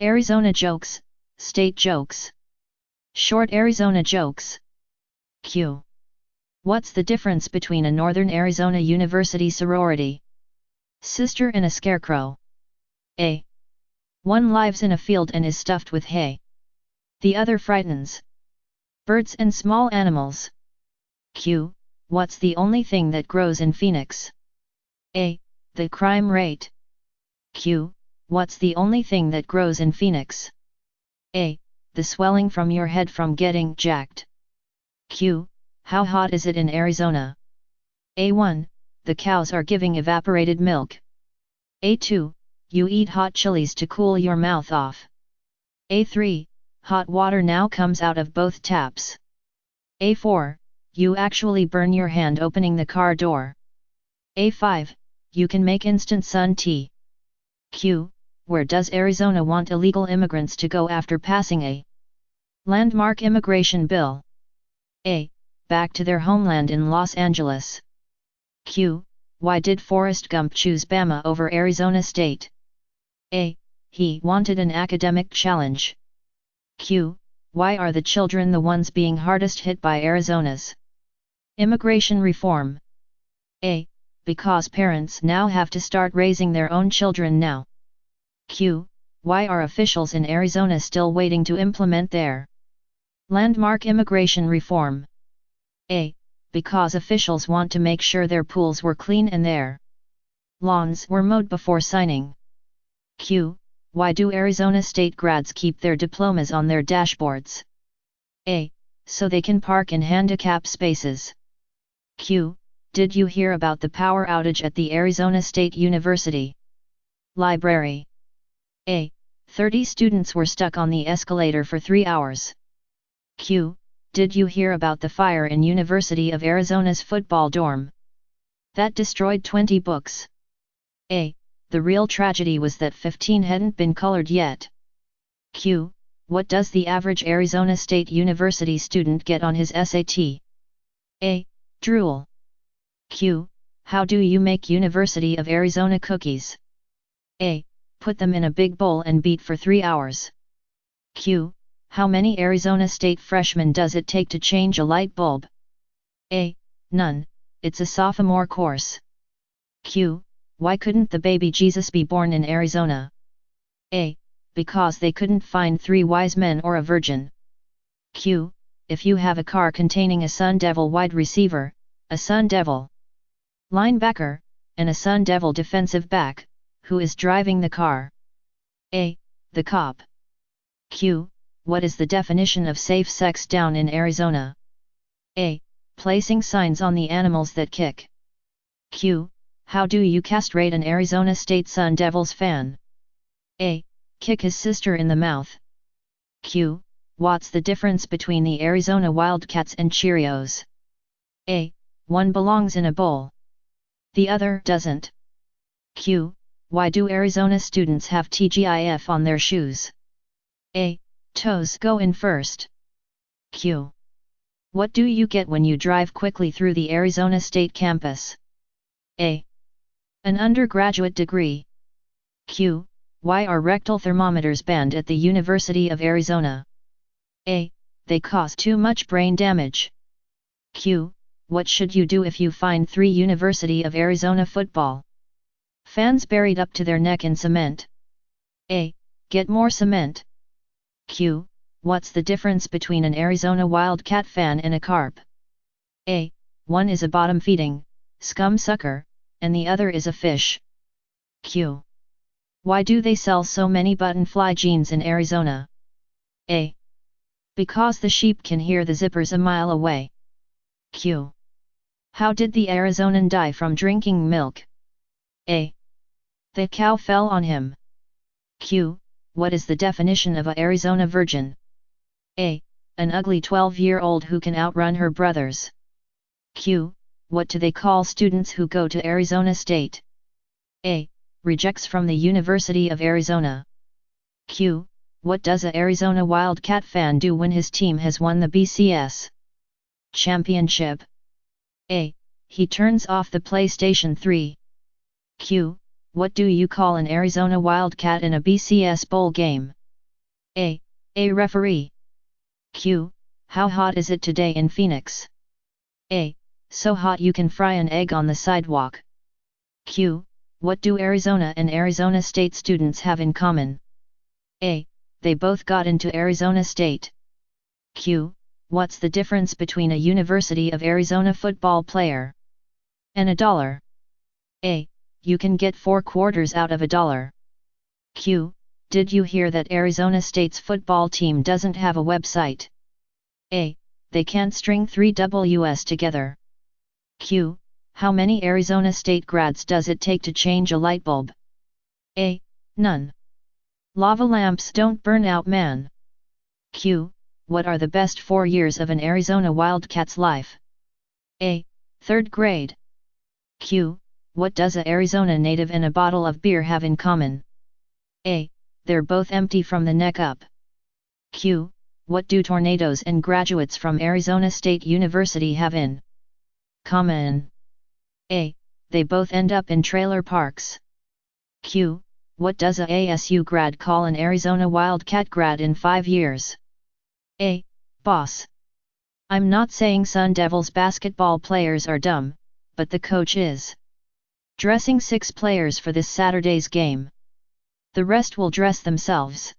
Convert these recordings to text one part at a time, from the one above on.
Arizona jokes, state jokes. Short Arizona jokes. Q. What's the difference between a Northern Arizona University sorority sister and a scarecrow? A. One lives in a field and is stuffed with hay. The other frightens birds and small animals. Q. What's the only thing that grows in Phoenix? A. The crime rate. Q. What's the only thing that grows in Phoenix? A. The swelling from your head from getting jacked. Q. How hot is it in Arizona? A1. The cows are giving evaporated milk. A2. You eat hot chilies to cool your mouth off. A3. Hot water now comes out of both taps. A4. You actually burn your hand opening the car door. A5. You can make instant sun tea. Q. Where does Arizona want illegal immigrants to go after passing a landmark immigration bill? A. Back to their homeland in Los Angeles. Q. Why did Forrest Gump choose Bama over Arizona State? A. He wanted an academic challenge. Q. Why are the children the ones being hardest hit by Arizona's immigration reform? A. Because parents now have to start raising their own children now. Q. Why are officials in Arizona still waiting to implement their landmark immigration reform? A. Because officials want to make sure their pools were clean and their lawns were mowed before signing. Q. Why do Arizona State grads keep their diplomas on their dashboards? A. So they can park in handicap spaces. Q. Did you hear about the power outage at the Arizona State University library? A. 30 students were stuck on the escalator for 3 hours. Q. Did you hear about the fire in University of Arizona's football dorm that destroyed 20 books? A. The real tragedy was that 15 hadn't been colored yet. Q. What does the average Arizona State University student get on his SAT? A. Drool. Q. How do you make University of Arizona cookies? A. Put them in a big bowl and beat for 3 hours. Q. How many Arizona State freshmen does it take to change a light bulb? A. None, it's a sophomore course. Q. Why couldn't the baby Jesus be born in Arizona? A. Because they couldn't find 3 wise men or a virgin. Q. If you have a car containing a Sun Devil wide receiver, a Sun Devil linebacker, and a Sun Devil defensive back, who is driving the car? A. The cop. Q. What is the definition of safe sex down in Arizona? A. Placing signs on the animals that kick. Q. How do you castrate an Arizona State Sun Devils fan? A. Kick his sister in the mouth. Q. What's the difference between the Arizona Wildcats and Cheerios? A. One belongs in a bowl. The other doesn't. Q. Why do Arizona students have TGIF on their shoes? A. Toes go in first. Q. What do you get when you drive quickly through the Arizona State campus? A. An undergraduate degree. Q. Why are rectal thermometers banned at the University of Arizona? A. They cause too much brain damage. Q. What should you do if you find 3 University of Arizona football fans buried up to their neck in cement? A. Get more cement. Q. What's the difference between an Arizona Wildcat fan and a carp? A. One is a bottom-feeding scum sucker, and the other is a fish. Q. Why do they sell so many button-fly jeans in Arizona? A. Because the sheep can hear the zippers a mile away. Q. How did the Arizonan die from drinking milk? A. The cow fell on him. Q. What is the definition of a Arizona virgin? A. An ugly 12-year-old who can outrun her brothers. Q. What do they call students who go to Arizona State? A. Rejects from the University of Arizona. Q. What does a Arizona Wildcat fan do when his team has won the BCS championship? A. He turns off the PlayStation 3. Q. What do you call an Arizona Wildcat in a BCS bowl game? A. A referee. Q. How hot is it today in Phoenix? A. So hot you can fry an egg on the sidewalk. Q. What do Arizona and Arizona State students have in common? A. They both got into Arizona State. Q. What's the difference between a University of Arizona football player and a dollar? A. You can get 4 quarters out of a dollar. Q. Did you hear that Arizona State's football team doesn't have a website? A. They can't string 3 Ws together. Q. How many Arizona State grads does it take to change a light bulb? A. None. Lava lamps don't burn out, man. Q. What are the best 4 years of an Arizona Wildcat's life? A. 3rd grade. Q. What does a Arizona native and a bottle of beer have in common? A. They're both empty from the neck up. Q. What do tornadoes and graduates from Arizona State University have in common? A. They both end up in trailer parks. Q. What does a ASU grad call an Arizona Wildcat grad in 5 years? A. Boss. I'm not saying Sun Devils basketball players are dumb, but the coach is dressing 6 players for this Saturday's game. The rest will dress themselves.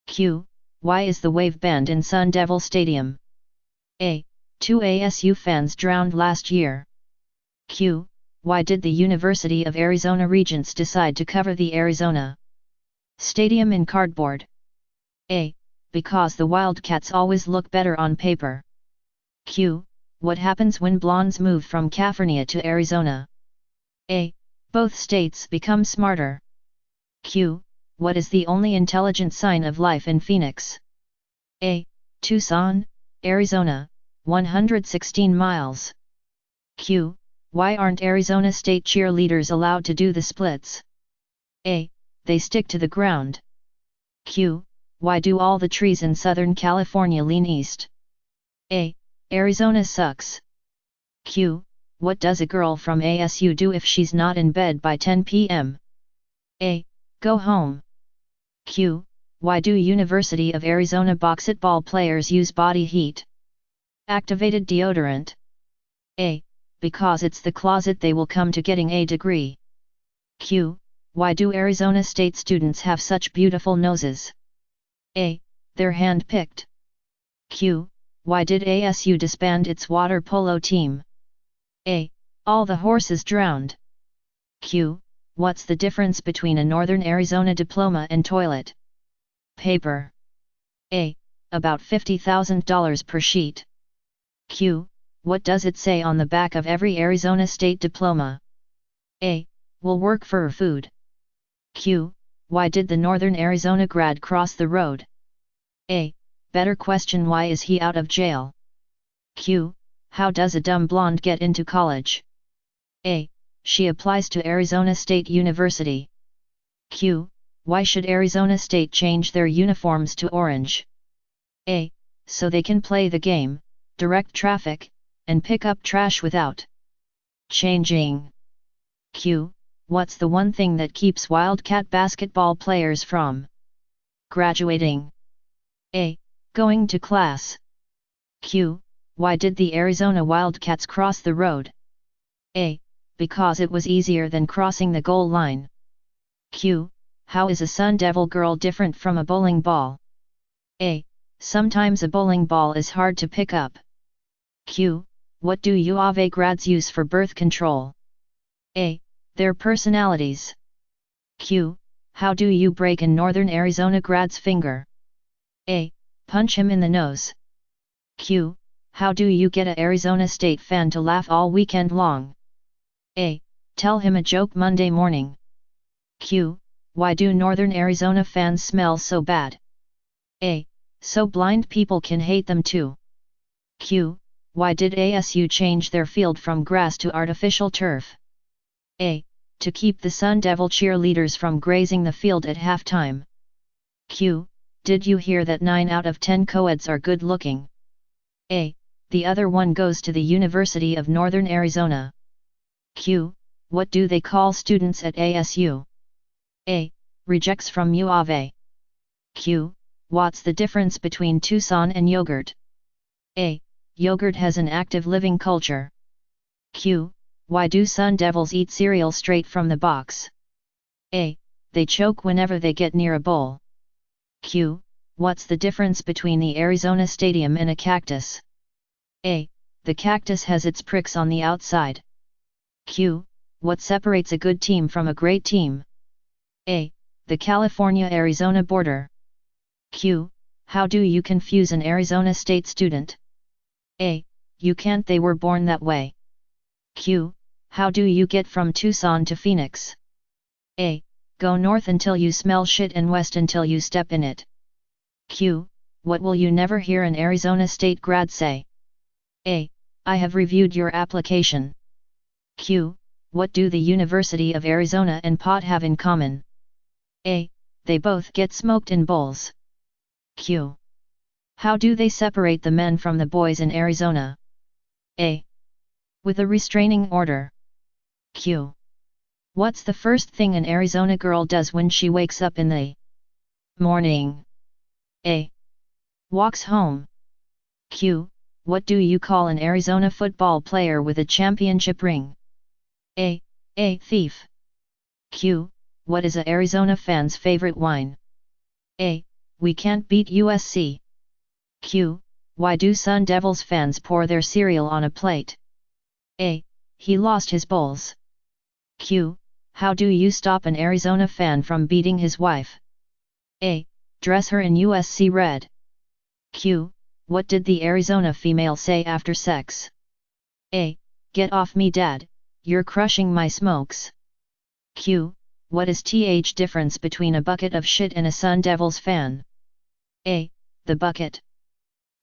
Q. Why is the wave banned in Sun Devil Stadium? A. 2 ASU fans drowned last year. Q. Why did the University of Arizona Regents decide to cover the Arizona Stadium in cardboard? A. Because the Wildcats always look better on paper. Q. What happens when blondes move from California to Arizona? A. Both states become smarter. Q. What is the only intelligent sign of life in Phoenix? A. Tucson, Arizona, 116 miles. Q. Why aren't Arizona State cheerleaders allowed to do the splits? A. They stick to the ground. Q. Why do all the trees in Southern California lean east? A. Arizona sucks. Q. What does a girl from ASU do if she's not in bed by 10 p.m.? A. Go home. Q. Why do University of Arizona basketball players use body heat activated deodorant? A. Because it's the closet they will come to getting a degree. Q. Why do Arizona State students have such beautiful noses? A. They're hand-picked. Q. Why did ASU disband its water polo team? A. All the horses drowned. Q. What's the difference between a Northern Arizona diploma and toilet paper? A. About $50,000 per sheet. Q. What does it say on the back of every Arizona State diploma? A. Will work for food. Q. Why did the Northern Arizona grad cross the road? A. Better question, why is he out of jail? Q. How does a dumb blonde get into college? A. She applies to Arizona State University. Q. Why should Arizona State change their uniforms to orange? A. So they can play the game, direct traffic, and pick up trash without changing. Q. What's the one thing that keeps Wildcat basketball players from graduating? A. Going to class. Q. Why did the Arizona Wildcats cross the road? A. Because it was easier than crossing the goal line. Q. How is a Sun Devil girl different from a bowling ball? A. Sometimes a bowling ball is hard to pick up. Q. What do U of A grads use for birth control? A. Their personalities. Q. How do you break a Northern Arizona grad's finger? A. Punch him in the nose. Q. How do you get a Arizona State fan to laugh all weekend long? A. Tell him a joke Monday morning. Q. Why do Northern Arizona fans smell so bad? A. So blind people can hate them too. Q. Why did ASU change their field from grass to artificial turf? A. To keep the Sun Devil cheerleaders from grazing the field at halftime. Q. Did you hear that 9 out of 10 co-eds are good looking? A. The other one goes to the University of Northern Arizona. Q. What do they call students at ASU? A. Rejects from U of A. Q. What's the difference between Tucson and yogurt? A. Yogurt has an active living culture. Q. Why do Sun Devils eat cereal straight from the box? A. They choke whenever they get near a bowl. Q. What's the difference between the Arizona Stadium and a cactus? A. The cactus has its pricks on the outside. Q. What separates a good team from a great team? A. The California-Arizona border. Q. How do you confuse an Arizona State student? A. You can't, they were born that way. Q. How do you get from Tucson to Phoenix? A. Go north until you smell shit and west until you step in it. Q. What will you never hear an Arizona State grad say? A. I have reviewed your application. Q. What do the University of Arizona and pot have in common? A. They both get smoked in bowls. Q. How do they separate the men from the boys in Arizona? A. With a restraining order. Q. What's the first thing an Arizona girl does when she wakes up in the morning? A. Walks home. Q. What do you call an Arizona football player with a championship ring? A. Thief. Q. What is a Arizona fan's favorite wine? A. We can't beat USC. Q. Why do Sun Devils fans pour their cereal on a plate? A. He lost his bowls. Q. How do you stop an Arizona fan from beating his wife? A. Dress her in USC red. Q. What did the Arizona female say after sex? A. Get off me, dad, you're crushing my smokes. Q. What is th difference between a bucket of shit and a Sun Devils fan? A. The bucket.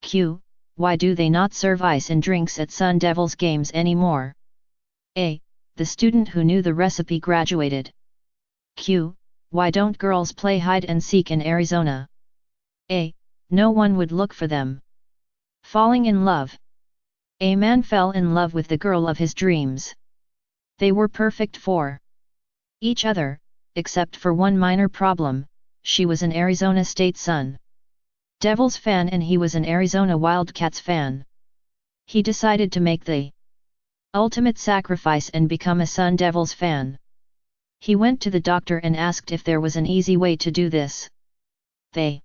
Q. Why do they not serve ice and drinks at Sun Devils games anymore? A. The student who knew the recipe graduated. Q. Why don't girls play hide and seek in Arizona? A. No one would look for them. Falling in love. A man fell in love with the girl of his dreams. They were perfect for each other, except for one minor problem: she was an Arizona State Sun Devils fan and he was an Arizona Wildcats fan. He decided to make the ultimate sacrifice and become a Sun Devils fan. He went to the doctor and asked if there was an easy way to do this. The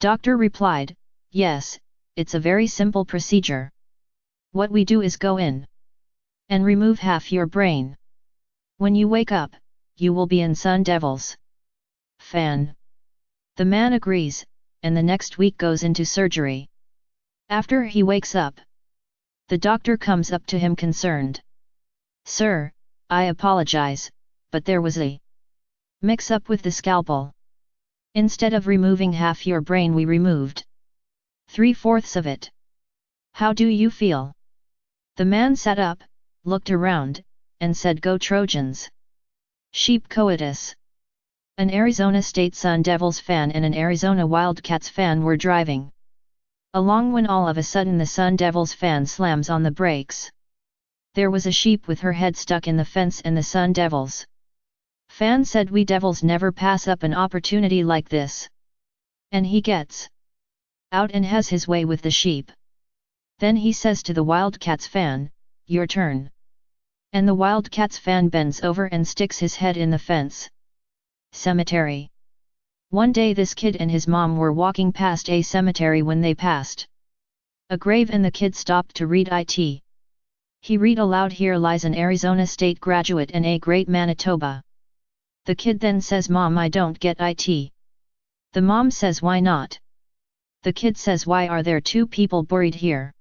doctor replied, yes, it's a very simple procedure. What we do is go in and remove half your brain. When you wake up, you will be an Sun Devils fan. The man agrees, and the next week goes into surgery. After he wakes up, the doctor comes up to him concerned. Sir, I apologize, but there was a mix-up with the scalpel. Instead of removing half your brain, we removed 3/4 of it. How do you feel? The man sat up, looked around, and said, Go Trojans! Sheep coitus. An Arizona State Sun Devils fan and an Arizona Wildcats fan were driving along when all of a sudden the Sun Devils fan slams on the brakes. There was a sheep with her head stuck in the fence and the Sun Devils fan said, we Devils never pass up an opportunity like this. And he gets out and has his way with the sheep. Then he says to the Wildcats fan, your turn. And the Wildcats fan bends over and sticks his head in the fence. Cemetery. One day this kid and his mom were walking past a cemetery when they passed a grave and the kid stopped to read it. He read aloud, here lies an Arizona State graduate and a great Manitoba. The kid then says, Mom, I don't get it. The mom says, why not? The kid says, why are there two people buried here?